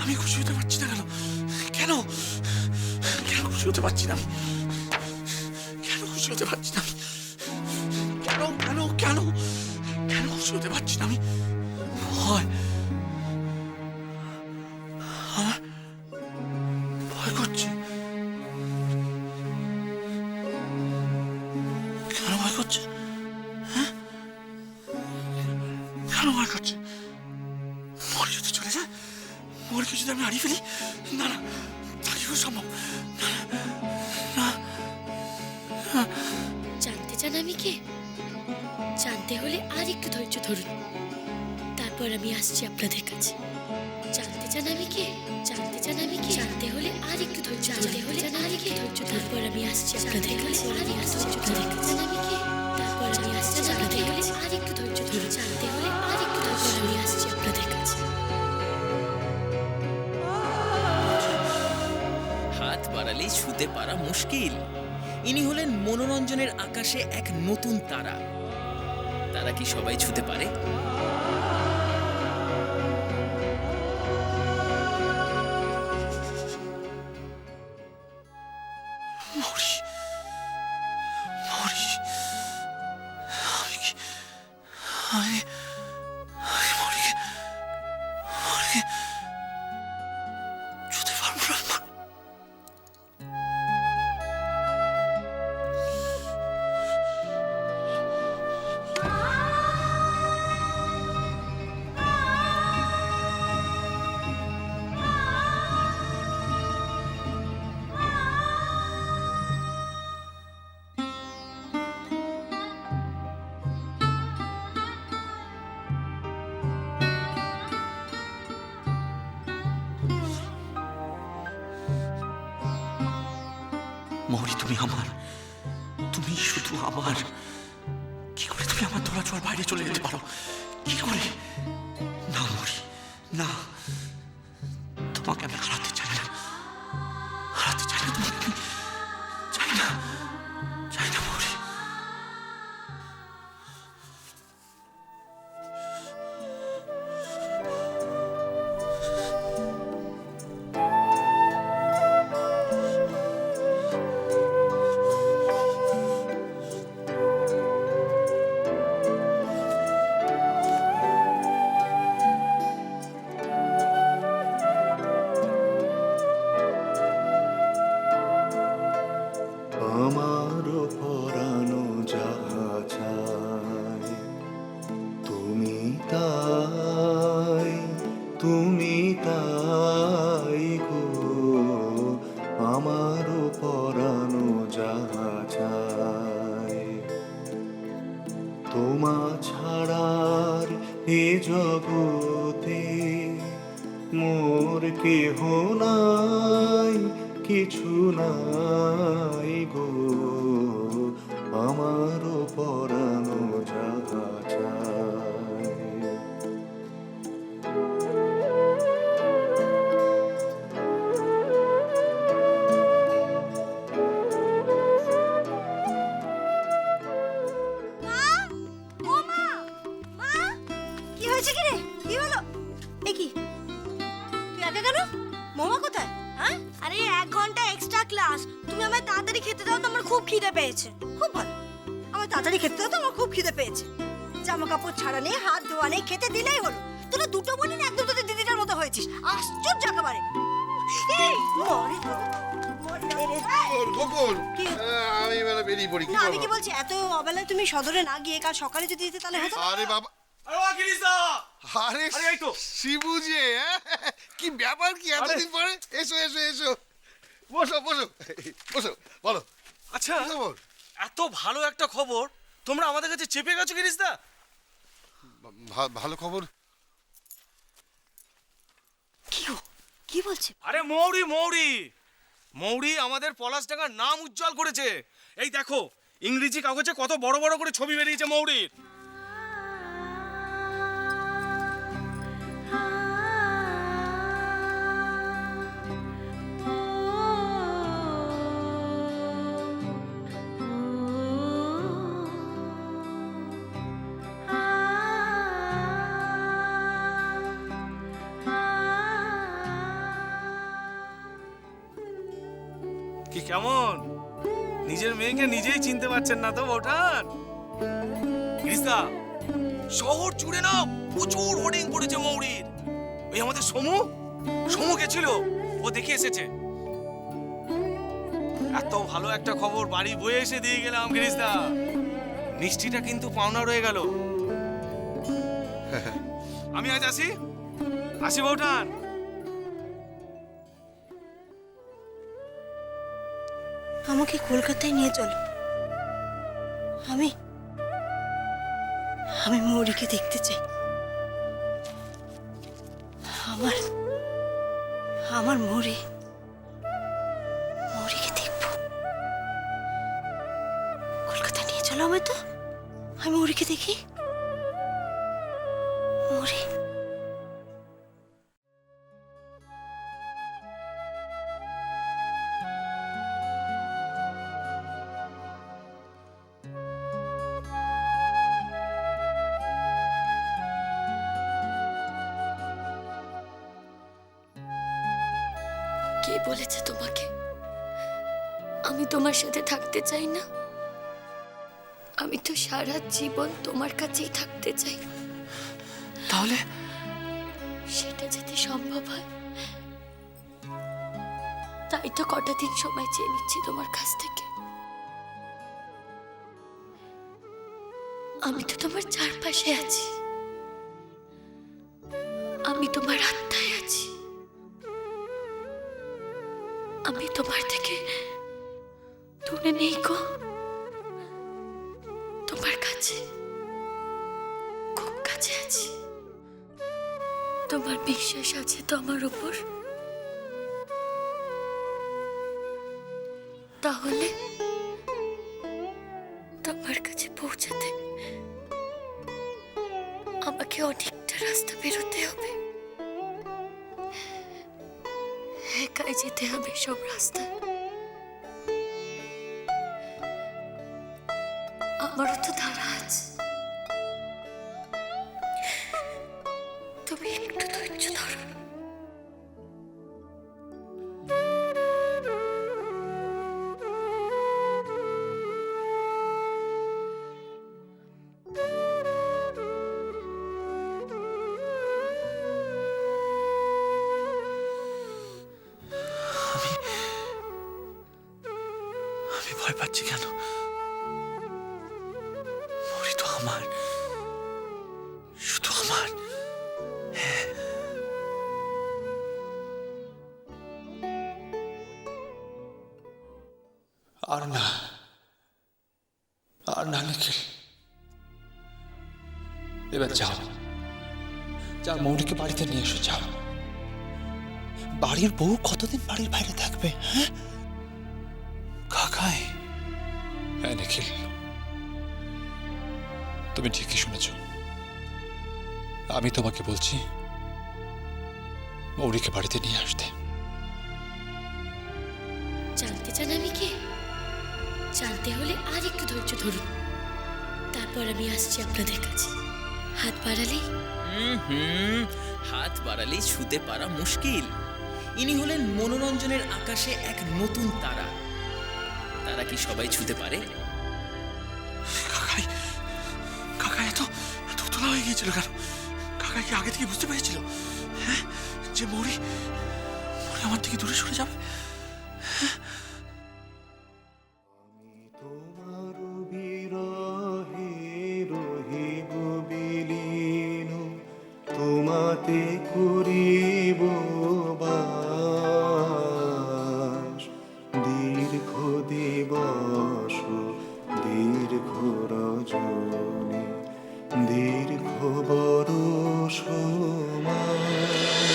আমি খুশি হতে পারছি না কেন? কেন কেন খুশি হতে পারছি না? কেন খুশি হতে পারছি না? কেন কেন কেন কেন খুশি হতে পারছি না আমি? ভয়, আমার ভয় করছে। কেন ভয় করছে? হ্যাঁ, কেন ভয় করছে? মরে যদি চলে যায়, মরকে যদি আমি হারিয়ে ফেলি, না না, তা কি করে সম্ভব? না না। জানতে চান আমি কে? জানতে হলে আর একটু ধৈর্য ধরুন, তারপর আমি আসছি আপনাদের কাছে। জানতে চান আমি কে? জানতে চান আমি কে? জানতে হলে আর একটু ধৈর্য, জানতে হলে আর একটু ধৈর্য, তারপর আমি আসছি আপনাদের কাছে। আর একটু ধৈর্য ধরুন। জানতে চান আমি কে? তারপর আমি আসছি আপনাদের কাছে। আর একটু ধৈর্য ধরুন। জানতে হলে আর একটু ধৈর্য, আমি আসছি আপনাদের কাছে। হাত বাড়ালেই ছুতে পারা মুশকিল। ইনি হলেন মনোরঞ্জনের আকাশে এক নতুন তারা। তারা কি সবাই ছুতে পারে? মরি মরি, আমি কি আমি আমি মরি মরি ছুতে পারবো না। মৌরি, তুমি আমার, তুমি শুধু আমার। কি করে তুমি আমার ধরা ছোঁয়ার বাইরে চলে যেতে পারো? কি করে? না মৌরি, না, তোমাকে আমি হারাতে চাই না, হারাতে চাই না তোমাকে আমি, চাই না, চাই না মৌরি। আমারও পরানো যাহা চায়, তুমি তাই, তুমি তাই গো। আমারও পরানো যাহা চায়, তোমা ছাড়ার এ জগতে মোর কেহ নাই, কিছু নাই গো। আমারও পরানো যাহা চায়। ও মা, মা, কি হয়েছে কি রে? কি হলো? এ কি, তুই একা কেন? মোমা কোথায়? হ্যাঁ, আরে 1 ঘন্টা এক্সট্রা ক্লাস। তুমি আমায় তাড়াতাড়ি খেতে দাও তো, আমার খুব খিদে পেয়েছে। খুব ভালো, আমায় তাড়াতাড়ি খেতে দাও তো, আমার খুব খিদে পেয়েছে। জামা কাপড় ছাড়া নেই, হাত ধোয়া নেই, খেতে দিলেই হলো। তোরা দুটো বোনই না একদম তোদের দিদিটার মতো হয়েছিস। আশ্চর্য একেবারে। এই মরে তো, মরে রে। বকুল, কি? আমি এবারে বেরিয়ে পড়ি। কি না, আমি কি বলবো? বলছি, এত অবেলায় তুমি সদরে না গিয়ে কাল সকালে যদি দিতে তাহলে হতো না? আরে বাবা, আরে এই তো। শিবু যে, হ্যাঁ? কি ব্যাপার, কি এতদিন পরে? এসো এসো এসো, বসো বসো বসো, বলো আচ্ছা, কি খবর? এত ভালো একটা খবর তোমরা আমাদের কাছে চেপে গেছো গিরিশদা? ভালো খবর? কি গো, কি বলছে? আরে মৌরি মৌরি মৌরি আমাদের পলাশডাঙ্গার নাম উজ্জ্বল করেছে। এই দেখো, ইংরেজি কাগজে কত বড় বড় করে ছবি বেরিয়েছে মৌরির। কেমন? নিজের মেয়েকে নিজেই চিনতে পারছেন না তো বৌঠান? গিরিশদা, শহর জুড়ে না প্রচুর হোর্ডিং পড়েছে মৌরির। ওই আমাদের সমু গেছিল, ও দেখে এসেছে। এত ভালো একটা খবর বাড়ি বয়ে এসে দিয়ে গেলাম গিরিশদা। মিষ্টিটা কিন্তু পাওনা রয়ে গেল। আমি আজ আসি বৌঠান। আমাকে কলকাতায় নিয়ে চলো। আমি আমি মৌরিকে দেখতে চাই। আমার মৌরিকে দেখবো। কলকাতায় নিয়ে চলো আমায় তো, আমি মৌরিকে দেখি। মৌরি, কে বলেছে তোমাকে আমি তোমার সাথে থাকতে চাই না? আমি তো সারা জীবন তোমার কাছেই থাকতে চাই। তাহলে সেটা যাতে সম্ভব হয় তাই তো কটা দিন সময় চেয়ে নিচ্ছি তোমার কাছ থেকে। আমি তো তোমার চারপাশে আছি, আমি তোমার আত্মায় আছি। আমি তোমার থেকে দূরে নেই গো, তোমার কাছে, খুব কাছে আছি। তোমার বিশ্বাস আছে তো আমার উপর? তাহলে তোমার কাছে পৌঁছাতে আমাকে অনেকটা রাস্তা বেরোতে হবে, একাই যেতে হবে সব রাস্তা। আমারও তো ধারা আছে, তুমি একটু ধৈর্য ধরো। আমি ভয় পাচ্ছি কেন? মৌরি তো আমার, শুধু আমার। আর না নিখিল, এবার যাও, মৌরিকে বাড়িতে নিয়ে এসো। যাও। বাড়ির বউ কতদিন বাড়ির বাইরে থাকবে? হ্যাঁ কাকাই। হ্যাঁ নিখিল, তুমি ঠিকই শুনেছ। আমি তোমাকে বলছি মৌরিকে বাড়িতে নিয়ে আসতে। জানতে চান আমি কে? জানতে হলে আর একটু ধৈর্য ধরুন, তারপর আমি আসছি আপনাদের কাছে। হাত বাড়ালেই হাত বাড়ালেই ছুতে পারা মুশকিল। ইনি হলেন মনোরঞ্জনের আকাশে এক নতুন তারা। তারা কি সবাই ছুতে পারে? কাকাই এত তোলা হয়ে গিয়েছিল কেন? কাকাই কি আগে থেকে বুঝতে পেরেছিল হ্যাঁ যে মৌরি আমার থেকে দূরে সরে যাবে? তোমার বিরহে রহিব বিলীন, তোমাতে করিব বাস। দীর্ঘ দিবস দীর্ঘ রজনী, দীর্ঘ বরষ মাস।